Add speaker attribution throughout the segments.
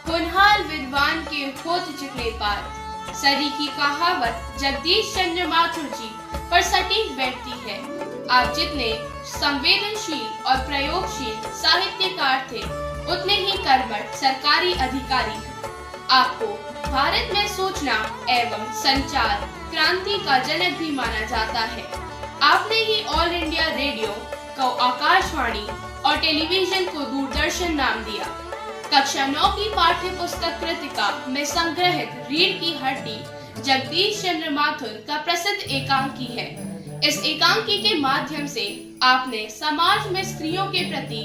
Speaker 1: होनहार विद्वान के होत चिकने पार। सदी की कहावत जगदीश चंद्र माथुर जी पर सटीक बैठती है। आप जितने संवेदनशील और प्रयोगशील साहित्यकार थे, उतने ही कर्मठ सरकारी अधिकारी। आपको भारत में सूचना एवं संचार क्रांति का जनक भी माना जाता है। आपने ही ऑल इंडिया रेडियो को आकाशवाणी और टेलीविजन को दूरदर्शन नाम दिया। कक्षा 9 की पाठ्य पुस्तक कृतिका में संग्रहित रीढ़ की हड्डी जगदीश चंद्र माथुर का प्रसिद्ध एकांकी है। इस एकांकी के माध्यम से आपने समाज में स्त्रियों के प्रति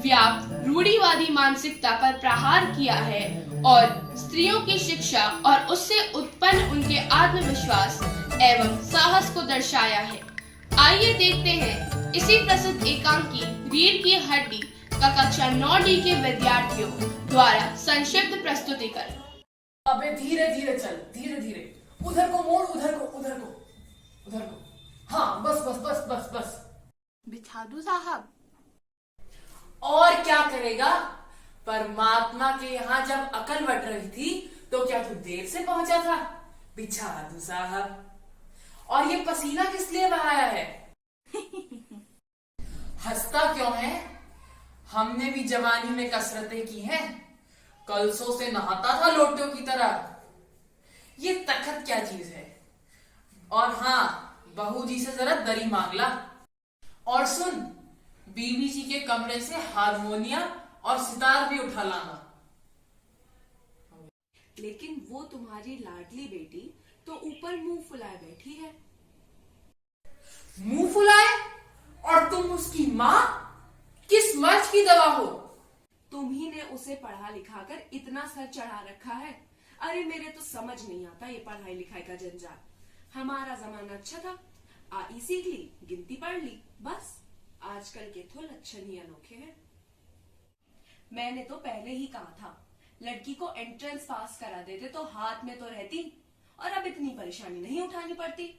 Speaker 1: व्याप्त रूढ़िवादी मानसिकता पर प्रहार किया है और स्त्रियों की शिक्षा और उससे उत्पन्न उनके आत्मविश्वास एवं साहस को दर्शाया है। आइए देखते हैं इसी प्रसिद्ध एकांकी रीढ़ की हड्डी का कक्षा 9D के विद्यार्थियों द्वारा संक्षिप्त प्रस्तुतिकरण।
Speaker 2: अबे धीरे धीरे चल, धीरे धीरे। उधर को मोड़, उधर को, उधर को, उधर को। हाँ, बस बस बस बस बस।
Speaker 1: बिठा दूं साहब?
Speaker 2: और क्या करेगा? परमात्मा के यहाँ जब अकल बट रही थी तो क्या तू देर से पहुंचा था? बिछा दूं साहब। और ये पसीना किस लिए बहाया है? हंसता क्यों है? हमने भी जवानी में कसरतें की हैं। कलसों से नहाता था लोटियों की तरह। ये तखत क्या चीज है? और हाँ, बहू जी से जरा दरी मांग ला। और सुन, बीबी जी के कमरे से हारमोनिया और सितार भी उठा लाना।
Speaker 3: लेकिन वो तुम्हारी लाडली बेटी तो ऊपर मुंह फुलाए बैठी है।
Speaker 2: मुंह फुलाए? और तुम उसकी माँ? किस मर्ज की दवा हो?
Speaker 3: तुम ही ने उसे पढ़ा लिखा कर इतना सर चढ़ा रखा है। अरे मेरे तो समझ नहीं आता ये पढ़ाई लिखाई का जंजाल। हमारा जमाना अच्छा था, आई सीख ली, गिनती पढ़ ली, बस। आजकल के तो लक्षण ही अनोखे हैं। मैंने तो पहले ही कहा था, लड़की को एंट्रेंस पास करा देते तो हाथ में तो रहती और अब इतनी परेशानी नहीं उठानी पड़ती।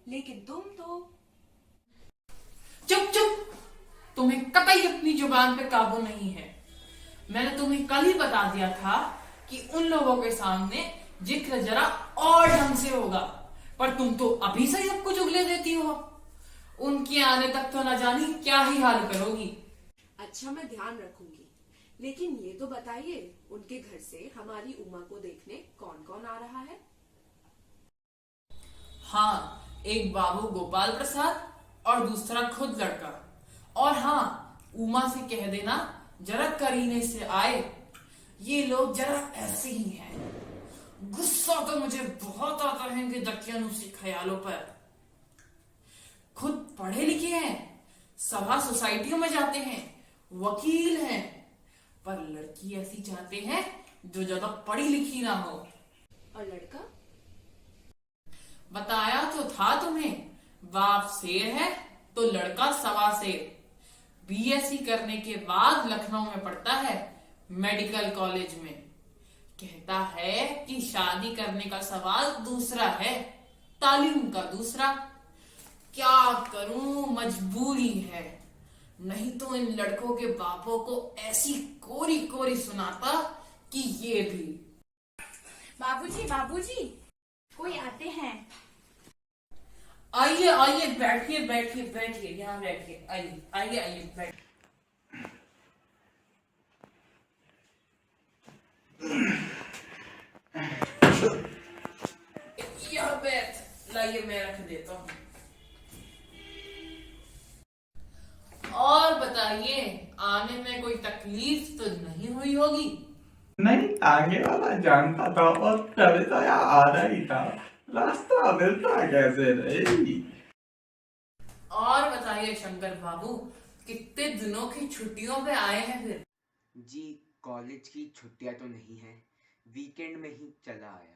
Speaker 3: लेकिन तुम तो
Speaker 2: चुप चुप। तुम्हें कतई अपनी जुबान पे काबू नहीं है। मैंने तुम्हें कल ही बता दिया था कि उन लोगों के सामने जिक्र जरा और ढंग से होगा, पर तुम तो अभी से सब कुछ उगले देती हो। उनके आने तक तो न जानी क्या ही हाल करोगी।
Speaker 3: अच्छा, मैं ध्यान रखूंगी। लेकिन ये तो बताइए, उनके घर से हमारी उमा को देखने कौन कौन आ रहा है?
Speaker 2: हाँ, एक बाबू गोपाल प्रसाद और दूसरा खुद लड़का। और हाँ, उमा से कह देना जरा करीने से आए। ये लोग जरा ऐसे ही हैं। गुस्सा तो मुझे बहुत आता है इनके दकियानुसी ख्यालों पर। खुद पढ़े लिखे हैं, सभा सोसाइटियों में जाते हैं, वकील हैं, पर लड़की ऐसी चाहते हैं जो ज्यादा पढ़ी लिखी ना हो।
Speaker 3: और लड़का?
Speaker 2: बताया तो था तुम्हें, बाप शेर है तो लड़का सवा शेर। बीएससी करने के बाद लखनऊ में पढ़ता है, मेडिकल कॉलेज में। कहता है कि शादी करने का सवाल दूसरा है, तालीम का दूसरा। क्या करूं, मजबूरी है। नहीं तो इन लड़कों के बापों को ऐसी कोरी कोरी सुनाता कि ये भी।
Speaker 4: बाबूजी, बाबूजी, कोई आते हैं।
Speaker 2: आइए आइए, बैठिए बैठिए बैठिए, यहाँ बैठिए। आइए आइए आइए, बैठिए। यह बैठ, लाइए मैं रख देता हूँ। और बताइए, आने में कोई तकलीफ तो नहीं हुई होगी?
Speaker 5: नहीं, आगे वाला जानता था और तभी तो यहाँ आना ही था। रास्ता मिलता कैसे नहीं।
Speaker 2: और बताइए शंकर बाबू, कितने दिनों की छुट्टियों पे आए हैं फिर?
Speaker 6: जी, कॉलेज की छुट्टियां तो नहीं है, वीकेंड में ही चला आया।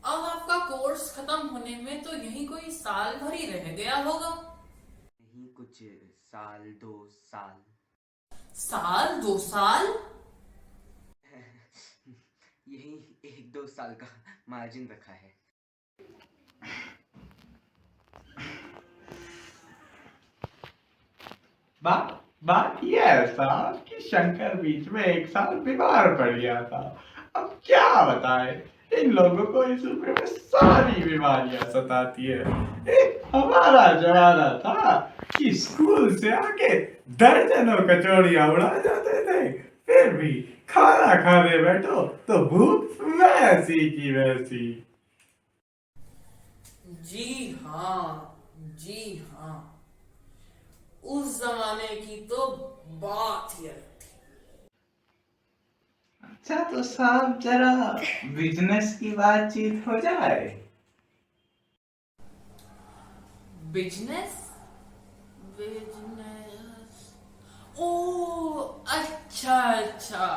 Speaker 2: अब आपका कोर्स खत्म होने में तो यही कोई साल भर ही रह गया होगा।
Speaker 6: नहीं, कुछ साल 2 साल।
Speaker 2: साल 2 साल?
Speaker 6: यही 1-2 साल का मार्जिन रखा है।
Speaker 5: बाप बात ये है साहब कि शंकर बीच में एक साल बीमार पड़ गया था। अब क्या बताए, इन लोगों को इस उम्र में सारी बीमारियां सताती है। एक हमारा जमाना था कि स्कूल से आके दर्जनों कचौड़ियां उड़ा जाते थे, फिर भी खाना खाने बैठो तो भूख वैसी की वैसी।
Speaker 2: जी हाँ, जी हाँ, उस जमाने की तो बात ही अलग थी।
Speaker 5: अच्छा तो साहब जरा बिजनेस की बातचीत हो जाए।
Speaker 2: बिजनेस, बिजनेस, ओ अच्छा अच्छा,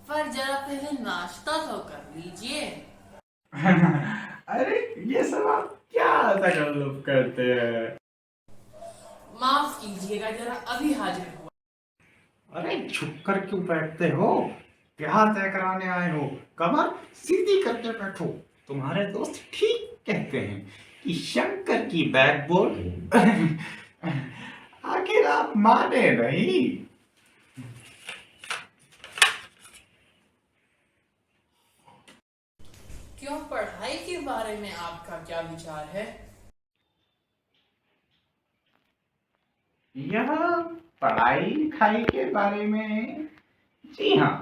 Speaker 2: पर जरा पहले नाश्ता तो कर लीजिए।
Speaker 5: अरे ये सब आप क्या तकल्लुफ करते हैं।
Speaker 2: माफ कीजिएगा, जरा अभी हाजिर हुआ।
Speaker 5: अरे झुक कर क्यों बैठते हो, क्या तय कराने आए हो, कमर सीधी करके बैठो। तुम्हारे दोस्त ठीक कहते हैं कि शंकर की बैकबोन। आखिर आप माने नहीं।
Speaker 2: क्यों, पढ़ाई के बारे में आपका क्या विचार है?
Speaker 5: यह पढ़ाई लिखाई के बारे में, जी हाँ,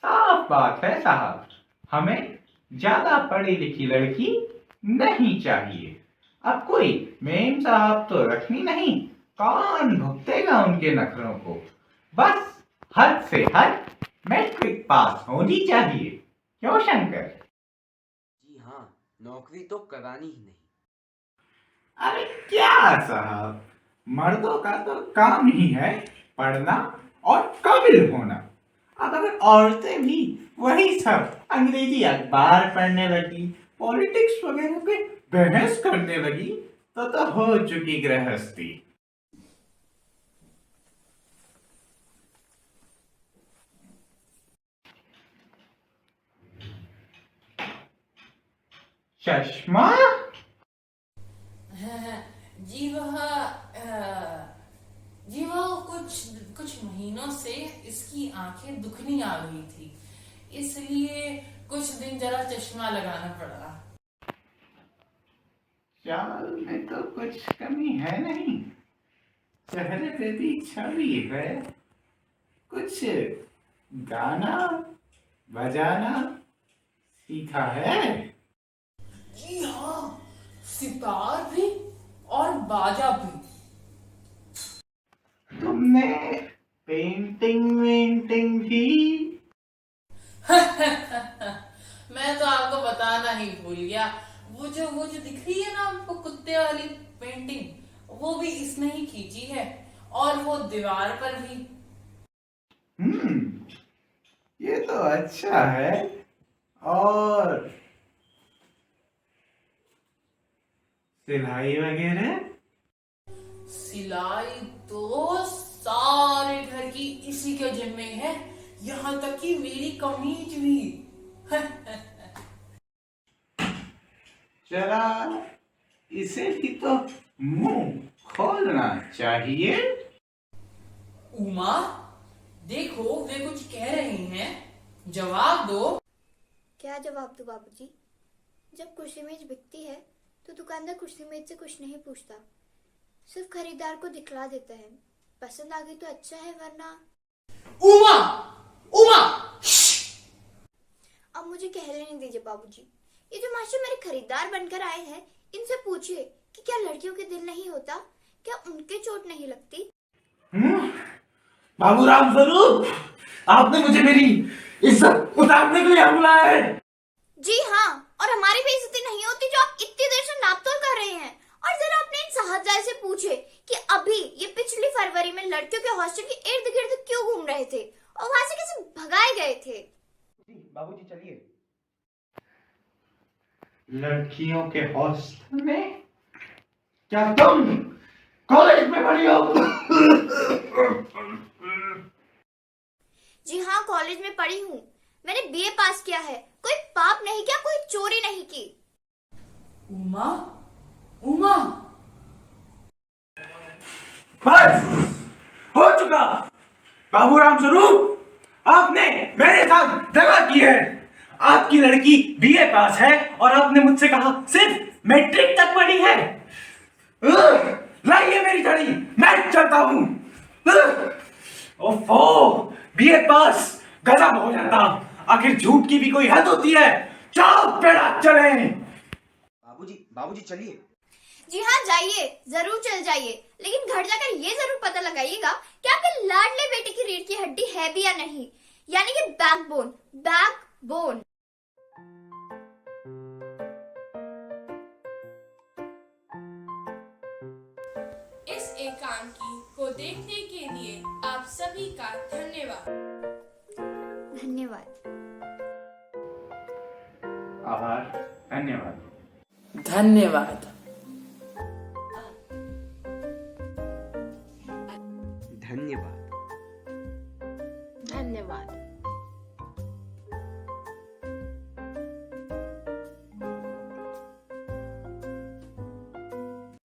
Speaker 5: साफ बात है साहब, हमें ज्यादा पढ़ी लिखी लड़की नहीं चाहिए। अब कोई मेम साहब तो रखनी नहीं, कौन भुगतेगा उनके नखरों को। बस हद से हद मैट्रिक पास होनी चाहिए, क्यों शंकर?
Speaker 6: जी हाँ, नौकरी तो करानी ही नहीं।
Speaker 5: अरे क्या साहब, मर्दों का तो काम ही है पढ़ना और काबिल होना। अब अगर औरतें भी वही सब अंग्रेजी अखबार पढ़ने लगी, पॉलिटिक्स वगैरह पे बहस करने लगी, तो हो चुकी गृहस्थी। चश्मा?
Speaker 2: जी वह जी वह कुछ कुछ महीनों से इसकी आंखें दुखनी आ गई थी, इसलिए कुछ दिन जरा चश्मा लगाना पड़ा।
Speaker 5: चाल में तो कुछ कमी है नहीं, चेहरे पे भी छवि है, कुछ गाना बजाना सीखा है?
Speaker 2: जी हाँ, सितार भी और बाजा भी।
Speaker 5: तुमने पेंटिंग वेंटिंग भी?
Speaker 2: मैं तो आपको बताना ही भूल गया, वो जो दिख रही है ना आपको कुत्ते वाली पेंटिंग, वो भी इसने ही खींची है, और वो दीवार पर भी।
Speaker 5: ये तो अच्छा है। और सिलाई वगैरह?
Speaker 2: सिलाई तो सारे घर की इसी के जिम्मे है, यहाँ तक कि मेरी कमीज भी।
Speaker 5: जरा इसे भी तो मुंह खोलना चाहिए।
Speaker 2: उमा, देखो वे कुछ कह रहे हैं, जवाब दो।
Speaker 7: क्या जवाब दूं बाबूजी? जब कुर्सी मेज बिकती है तो दुकानदार कुर्सी मेज से कुछ नहीं पूछता, सिर्फ खरीदार को दिखला देता है। पसंद आ गई तो अच्छा है, वरना।
Speaker 2: उमा, उमा,
Speaker 7: अब मुझे कह लेने दीजिए बाबूजी। ये जो मास्टर मेरे खरीदार बनकर आए हैं, इनसे पूछिए कि क्या लड़कियों के दिल नहीं होता, क्या उनके चोट नहीं लगती?
Speaker 5: बाबूराम स्वरूप, आपने मुझे मेरी इज्जत उतारने के लिए बुलाया है।
Speaker 7: जी हाँ, और हमारी बेइज्जती नहीं होती जो आप इतनी देर से नापतोल कर रहे हैं। और जरा अपने इन साहबजादे से पूछे कि अभी ये पिछली फरवरी में लड़कियों के हॉस्टल के इर्द गिर्द क्यों घूम रहे थे और वहां से कैसे भगाए गए थे।
Speaker 6: बाबूजी चलिए।
Speaker 5: लड़कियों के हॉस्टल में? क्या तुम कॉलेज में पढ़ी हो?
Speaker 7: जी हाँ, कॉलेज में पढ़ी हूँ। मैंने बीए पास किया है। कोई पाप नहीं किया, कोई चोरी नहीं की।
Speaker 2: उमा, उमा,
Speaker 5: बस हो
Speaker 8: चुका। बाबूराम स्वरूप, आपने मेरे साथ दगा की है। आपकी लड़की बीए पास है और आपने मुझसे कहा सिर्फ मैट्रिक तक पढ़ी है। लाइए मेरी छड़ी, मैं चलता हूं। ओफो, बीए पास गजब हो जाता। आखिर झूठ की भी कोई हद होती है। चलो पेड़ा चले।
Speaker 6: बाबूजी चलिए।
Speaker 7: जी हाँ, जाइए, जरूर चल जाइए, लेकिन घर जाकर ये जरूर पता लगाइएगा कि आपके लाडले बेटे की रीढ़ की हड्डी है भी या नहीं, यानी कि बैकबोन। बैकबोन।
Speaker 1: इस एकांकी को देखने के लिए आप सभी का धन्यवाद।
Speaker 7: धन्यवाद।
Speaker 5: आभार, धन्यवाद।
Speaker 2: धन्यवाद।
Speaker 6: धन्यवाद।
Speaker 3: धन्यवाद।